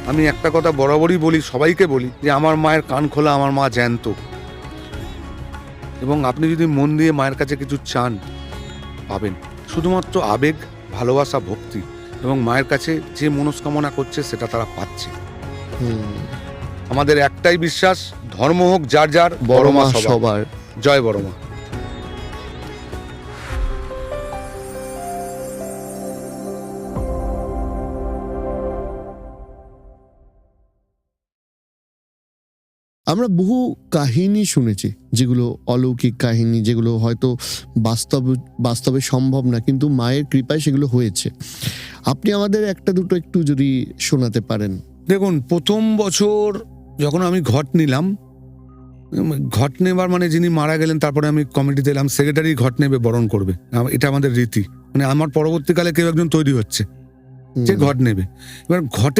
আমি একটা কথা বরাবরই বলি, সবাইকে বলি, যে আমার মায়ের কান খোলা, আমার মা জ্যান্ত। এবং আপনি যদি মন দিয়ে মায়ের কাছে কিছু চান, পাবেন। শুধুমাত্র আবেগ, ভালোবাসা, ভক্তি এবং মায়ের কাছে যে মনস্কামনা করছে সেটা তারা পাচ্ছে। আমাদের একটাই বিশ্বাস, ধর্ম হোক যার যার, বড় মা সবার। জয় বড় মা। আমরা বহু কাহিনী শুনেছি, যেগুলো অলৌকিক কাহিনী, যেগুলো হয়তো বাস্তবে সম্ভব না, কিন্তু মায়ের কৃপায় সেগুলো হয়েছে। আপনি আমাদের একটা দুটো একটু যদি শোনাতে পারেন। দেখুন, প্রথম বছর যখন আমি ঘট নিলাম, ঘট নেবার মানে যিনি মারা গেলেন তারপরে আমি কমিটিতে এলাম, সেক্রেটারি ঘট নেবে, বরণ করবে, এটা আমাদের রীতি। মানে আমার পরবর্তীকালে কেউ একজন তৈরি হচ্ছে যে ঘট নেবে। এবার ঘটের